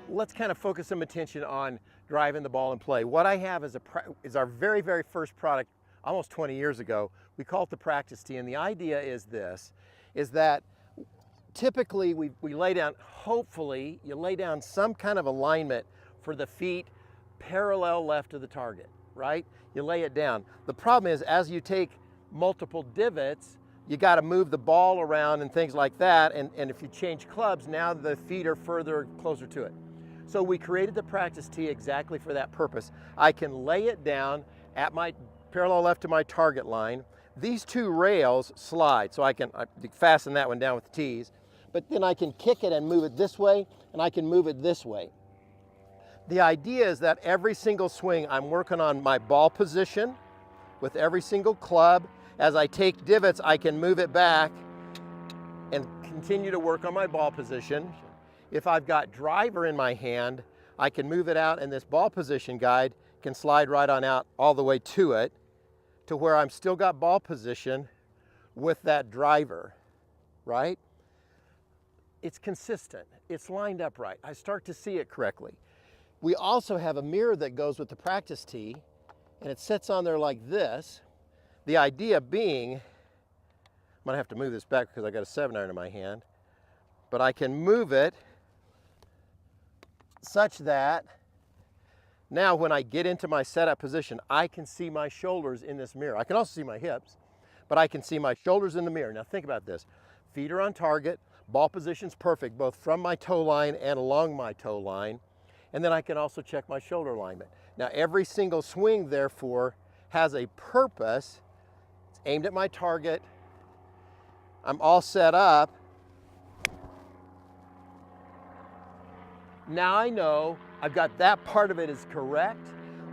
let's kind of focus some attention on driving the ball in play. What I have is our very, very first product almost 20 years ago. We call it the practice tee, and the idea is this, is that typically we lay down, hopefully you lay down some kind of alignment for the feet parallel left of the target, right? You lay it down. The problem is, as you take multiple divots, you got to move the ball around and things like that, and if you change clubs, now the feet are further closer to it. So we created the practice tee exactly for that purpose. I can lay it down at my parallel left to my target line. These two rails slide, so I fasten that one down with the tees, but then I can kick it and move it this way, and I can move it this way. The idea is that every single swing, I'm working on my ball position with every single club. As I take divots, I can move it back and continue to work on my ball position. If I've got driver in my hand, I can move it out, and this ball position guide can slide right on out all the way to it, to where I'm still got ball position with that driver, right? It's consistent, it's lined up right. I start to see it correctly. We also have a mirror that goes with the practice tee, and it sits on there like this. The idea being, I'm gonna have to move this back because I got a 7-iron in my hand, but I can move it such that now when I get into my setup position, I can see my shoulders in this mirror. I can also see my hips, but I can see my shoulders in the mirror. Now think about this. Feet are on target, ball position's perfect, both from my toe line and along my toe line. And then I can also check my shoulder alignment. Now every single swing, therefore, has a purpose. It's aimed at my target. I'm all set up. Now I know I've got that part of it is correct.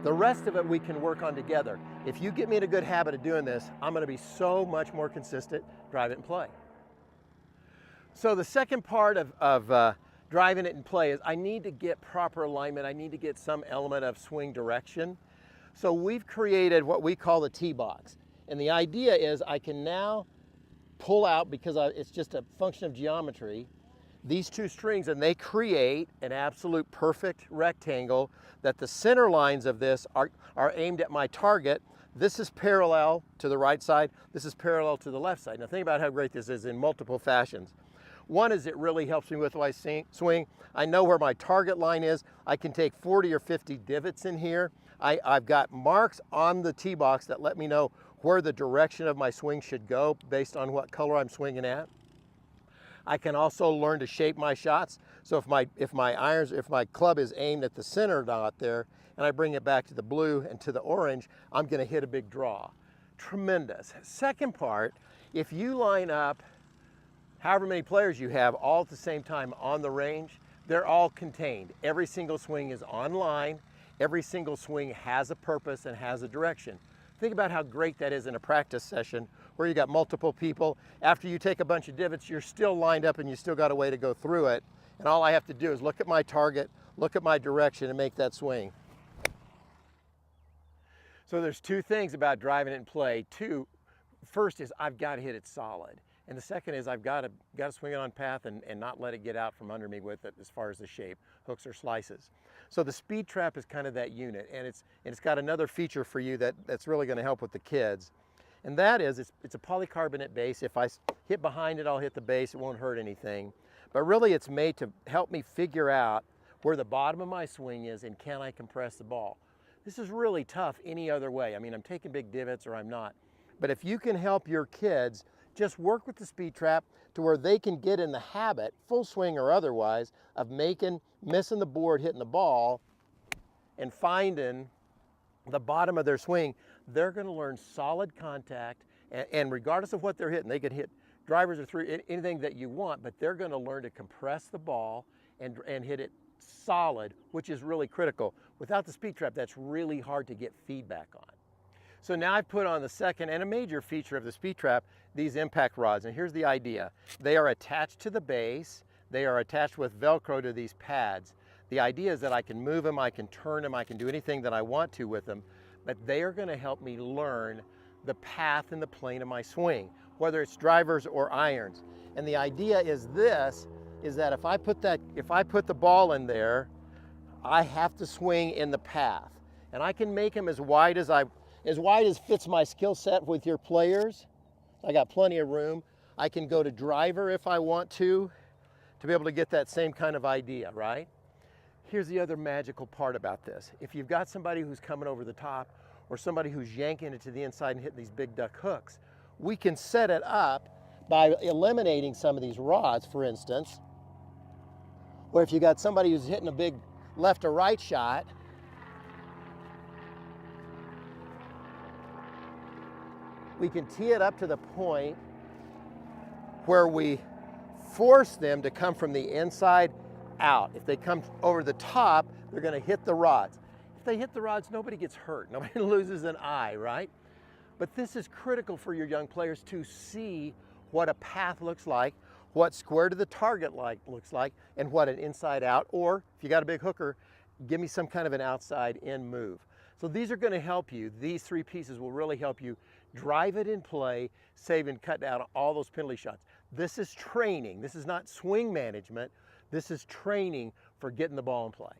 The rest of it we can work on together. If you get me in a good habit of doing this, I'm gonna be so much more consistent, drive it and play. So the second part of driving it in play is I need to get proper alignment. I need to get some element of swing direction. So we've created what we call the tee box. And the idea is I can now pull out, because it's just a function of geometry, these two strings, and they create an absolute perfect rectangle that the center lines of this are aimed at my target. This is parallel to the right side. This is parallel to the left side. Now think about how great this is in multiple fashions. One is it really helps me with my swing. I know where my target line is. I can take 40 or 50 divots in here. I've got marks on the tee box that let me know where the direction of my swing should go based on what color I'm swinging at. I can also learn to shape my shots. So if my club is aimed at the center dot there, and I bring it back to the blue and to the orange, I'm gonna hit a big draw. Tremendous. Second part, if you line up however many players you have all at the same time on the range, they're all contained. Every single swing is online. Every single swing has a purpose and has a direction. Think about how great that is in a practice session where you got multiple people. After you take a bunch of divots, you're still lined up and you still got a way to go through it. And all I have to do is look at my target, look at my direction, and make that swing. So there's two things about driving it in play. First is I've got to hit it solid. And the second is I've got to swing it on path and not let it get out from under me with it as far as the shape, hooks or slices. So the speed trap is kind of that unit, and it's got another feature for you that's really going to help with the kids. And that is it's a polycarbonate base. If I hit behind it, I'll hit the base. It won't hurt anything. But really it's made to help me figure out where the bottom of my swing is and can I compress the ball. This is really tough any other way. I mean, I'm taking big divots or I'm not. But if you can help your kids just work with the speed trap to where they can get in the habit, full swing or otherwise, of missing the board, hitting the ball, and finding the bottom of their swing, they're going to learn solid contact, and regardless of what they're hitting, they could hit drivers or through anything that you want, but they're going to learn to compress the ball and hit it solid, which is really critical. Without the speed trap, that's really hard to get feedback on. So now I've put on the second and a major feature of the speed trap, these impact rods. And here's the idea. They are attached to the base. They are attached with Velcro to these pads. The idea is that I can move them, I can turn them, I can do anything that I want to with them, but they are going to help me learn the path and the plane of my swing, whether it's drivers or irons. And the idea is this, is that if I put the ball in there, I have to swing in the path. And I can make them as wide as fits my skill set with your players. I got plenty of room. I can go to driver if I want to be able to get that same kind of idea, right? Here's the other magical part about this. If you've got somebody who's coming over the top or somebody who's yanking it to the inside and hitting these big duck hooks, we can set it up by eliminating some of these rods, for instance. Or if you got somebody who's hitting a big left or right shot, we can tee it up to the point where we force them to come from the inside out. If they come over the top, they're going to hit the rods. If they hit the rods, nobody gets hurt. Nobody loses an eye, right? But this is critical for your young players to see what a path looks like, what square to the target looks like, and what an inside out, or if you got a big hooker, give me some kind of an outside in move. So these are going to help you. These three pieces will really help you drive it in play, save and cut down all those penalty shots. This is training. This is not swing management. This is training for getting the ball in play.